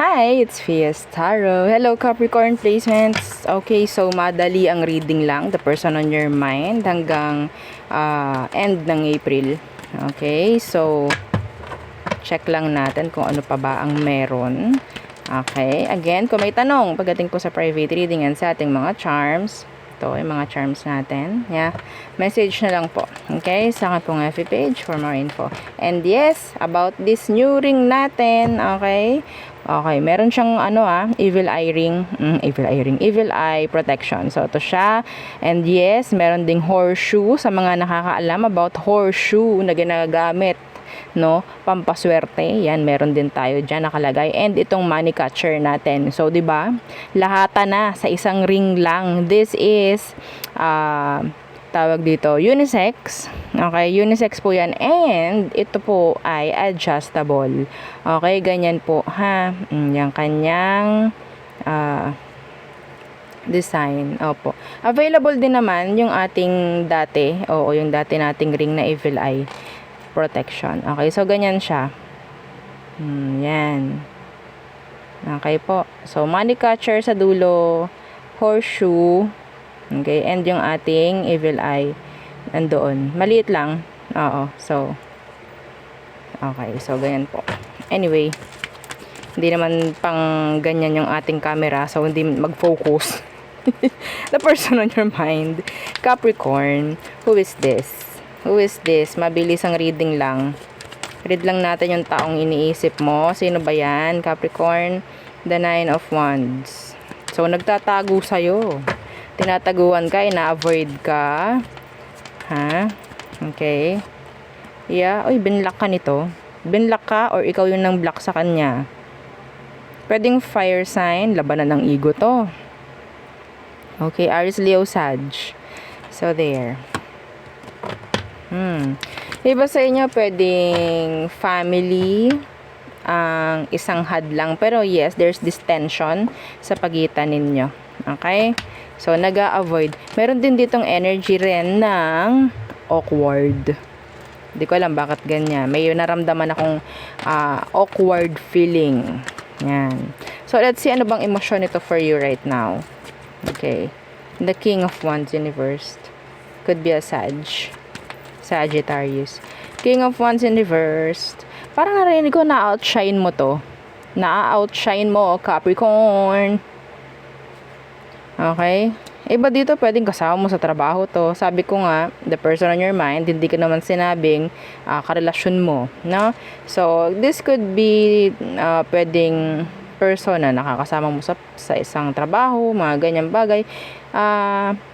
Hi, it's Fias Tarot. Hello, Capricorn placements. Okay, so madali ang reading lang. The person on your mind hanggang end ng April. Okay, so check lang natin kung ano pa ba ang meron. Okay, again, kung may tanong pagdating po sa private reading and sa ating mga charms, ito yung mga charms natin. Yeah, message na lang po. Okay, sa akin pong FB page for more info. And yes, about this new ring natin, okay? Okay, meron siyang evil eye ring, evil eye protection. So ito siya. And yes, meron ding horseshoe sa mga nakakaalam about horseshoe na ginagamit, no, pampaswerte. Yan, meron din tayo diyan nakalagay. And itong money catcher natin. So 'di ba? Lahata na sa isang ring lang. This is tawag dito, unisex. Okay, unisex po yan. And ito po ay adjustable. Okay, ganyan po ha. Yung kanyang design. Opo. Available din naman yung ating dati. Oo, yung dati nating ring na evil eye protection. Okay, so ganyan siya. Yan. Okay po. So, money catcher sa dulo, horseshoe, okay, and yung ating evil eye nandoon. Maliit lang. Oo. So, okay. So, ganyan po. Anyway, hindi naman pang ganyan yung ating camera. So, hindi mag-focus. The person on your mind. Capricorn. Who is this? Who is this? Mabilis ang reading lang. Read lang natin yung taong iniisip mo. Sino ba yan? Capricorn. The Nine of Wands. So, nagtatago sa'yo. Tinataguan ka, ina-avoid ka. Ha? Okay. Yeah. Uy, binlock ka nito. Binlock ka or ikaw yung nang block sa kanya. Pwedeng fire sign. Labanan ng ego to. Okay. Aries, Leo, Sag. So, there. Iba sa inyo, pwedeng family ang isang hadlang. Pero yes, there's this tension sa pagitan ninyo. Okay? So, nag-a-avoid. Meron din ditong energy rin ng awkward. Hindi ko alam bakit ganyan. May naramdaman akong awkward feeling. Yan. So, let's see ano bang emosyon nito for you right now. Okay. The King of Wands in reverse. Could be a Sagittarius. King of Wands in reverse. Parang narinig ko na-outshine mo to. Na-outshine mo, Capricorn. Okay? Iba dito, pwedeng kasama mo sa trabaho to. Sabi ko nga, the person on your mind, hindi ka naman sinabing karelasyon mo. No? So, this could be pwedeng person na nakakasama mo sa isang trabaho, mga ganyang bagay.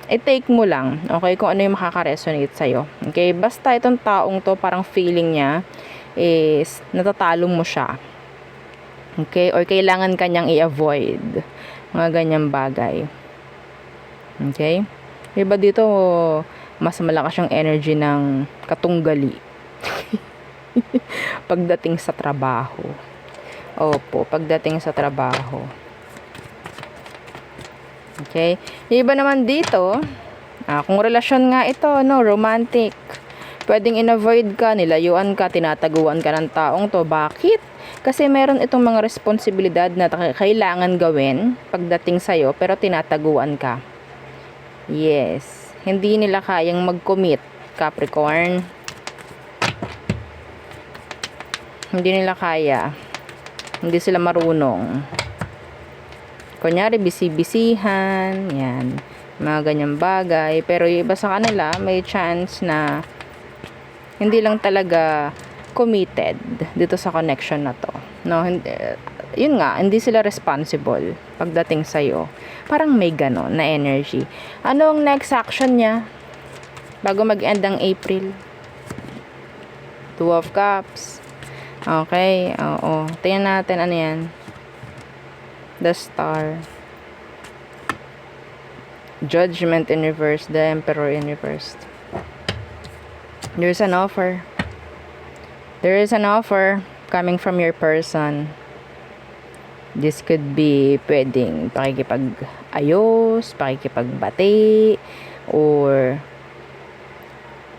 I-take mo lang, okay, kung ano yung makaka-resonate sa'yo. Okay? Basta itong taong to, parang feeling niya is natatalo mo siya. Okay? Or kailangan kanyang i-avoid. Mga ganyang bagay. Okay? Iba dito, mas malakas yung energy ng katunggali. Pagdating sa trabaho. Opo, pagdating sa trabaho. Okay? Iba naman dito, kung relasyon nga ito, no, romantic. Pwedeng in-avoid ka, nilayuan ka, tinataguan ka ng taong to. Bakit? Kasi meron itong mga responsibilidad na kailangan gawin pagdating sa'yo, pero tinataguan ka. Yes. Hindi nila kayang mag-commit, Capricorn. Hindi nila kaya. Hindi sila marunong. Kunyari, bisi-bisihan. Yan. Mga ganyang bagay. Pero yung iba sa kanila, may chance na hindi lang talaga committed dito sa connection na to. No, yun nga, hindi sila responsible pagdating sa'yo. Parang may ganon na energy. Ano ang next action niya bago mag-end ang April? Two of Cups. Okay, oo. Tingnan natin ano yan. The Star. Judgment in reverse. The Emperor in reverse. There's an offer. There is an offer coming from your person. This could be pwedeng pakikipag-ayos, pakikipagbati, or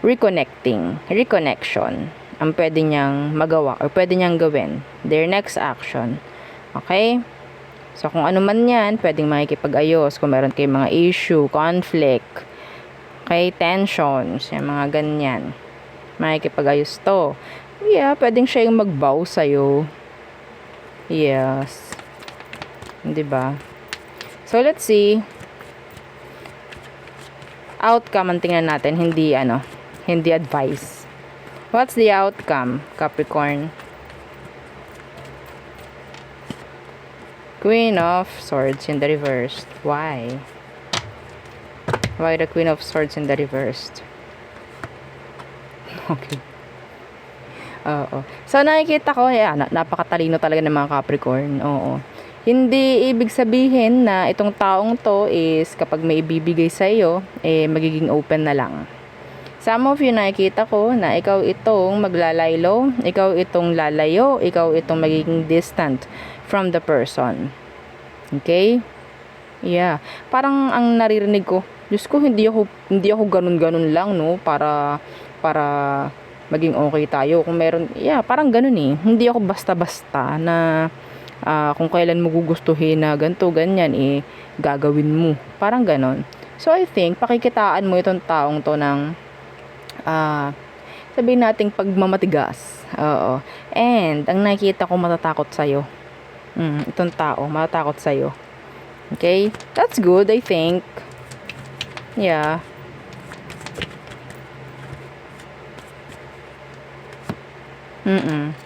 reconnection ang pwede niyang magawa or pwede niyang gawin. Their next action. Okay? So, kung ano man yan, pwedeng makikipag-ayos. Kung meron kayong mga issue, conflict, okay, tensions, yung mga ganyan. Makikipag-ayos to. Yeah, pwedeng siya yung mag-bow sa'yo. Yes. Diba? So, let's see. Outcome ang tingnan natin, hindi hindi advice. What's the outcome, Capricorn? Queen of Swords in the reversed. Why? Why the Queen of Swords in the reversed? Okay. Oo. So, nakikita ko, napakatalino talaga ng mga Capricorn. Oo. Hindi ibig sabihin na itong taong to is kapag may ibibigay sa iyo, magiging open na lang. Some of you nakikita ko na ikaw itong maglalaylo, ikaw itong lalayo, ikaw itong magiging distant from the person. Okay? Yeah. Parang ang naririnig ko, Diyos ko, hindi ako ganun-ganun lang, no? Para maging okay tayo. Kung meron, parang ganun eh. Hindi ako basta-basta na kung kailan mo gugustuhin na ganito, ganyan, gagawin mo. Parang ganon. So, I think, pakikitaan mo itong taong to ng, sabihin nating pagmamatigas. Oo. And, ang nakikita ko matatakot sa'yo. Itong tao, matatakot sa'yo. Okay? That's good, I think. Yeah.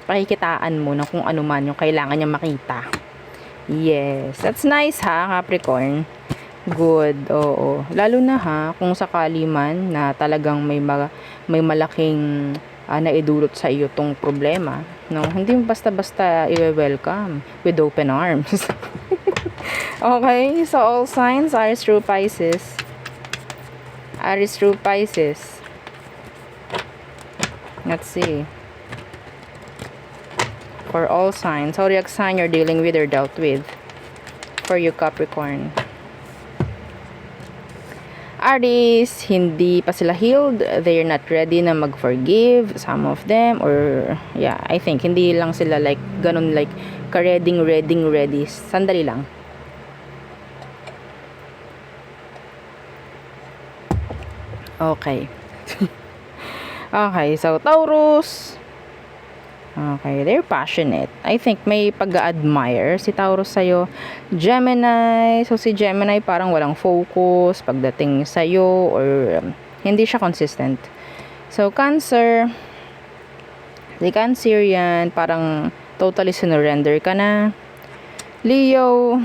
Pakikitaan mo na kung ano man yung kailangan niya makita. Yes. That's nice ha, Capricorn. Good. Oo. Lalo na ha, kung sakali man na talagang may malaking naidulot sa iyo tong problema. No? Hindi mo basta-basta i-welcome with open arms. Okay. So, all signs are through Pisces. Aries through Pisces. Let's see. For all signs, zodiac sign you're dealing with or dealt with. For you, Capricorn. Aries, hindi pa sila healed. They're not ready na mag-forgive. Some of them, or I think, hindi lang sila like, ganun like, ready. Sandali lang. Okay. Okay, so Taurus. Okay, they're passionate. I think may pag-admire si Taurus sa'yo. Gemini. So, si Gemini parang walang focus pagdating sa'yo or hindi siya consistent. So, Cancer. Si Cancerian, parang totally surrender ka na. Leo.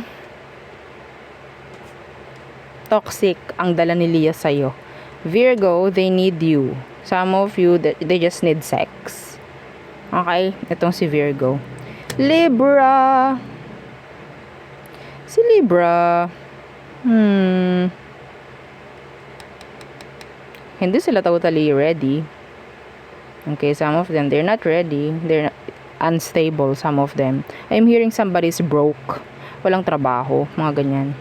Toxic ang dala ni Leo sa'yo. Virgo, they need you. Some of you, they just need sex. Okay, itong si Virgo. Libra. Si Libra. Hindi sila totally ready. Okay, some of them, they're not ready. They're unstable, some of them. I'm hearing somebody's broke. Walang trabaho, mga ganyan.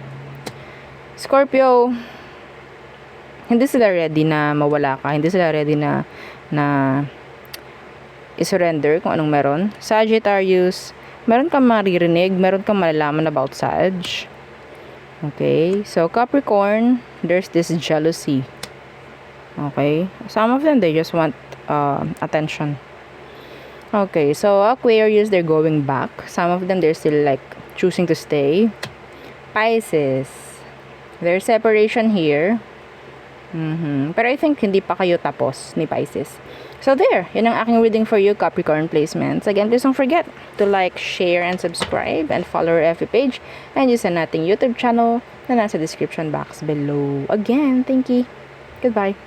Scorpio. Hindi sila ready na mawala ka. Hindi sila ready na i-surrender kung anong meron. Sagittarius, meron kang maririnig, meron kang malalaman about Sag. Okay, so Capricorn, there's this jealousy. Okay, some of them, they just want attention. Okay, so Aquarius, they're going back. Some of them, they're still like choosing to stay. Pisces, there's separation here. Pero I think hindi pa kayo tapos ni Pisces. So there, yun ang aking reading for you, Capricorn placements. Again, please don't forget to like, share, and subscribe, and follow our FB page, and use ang ating YouTube channel na nasa description box below. Again, thank you. Goodbye.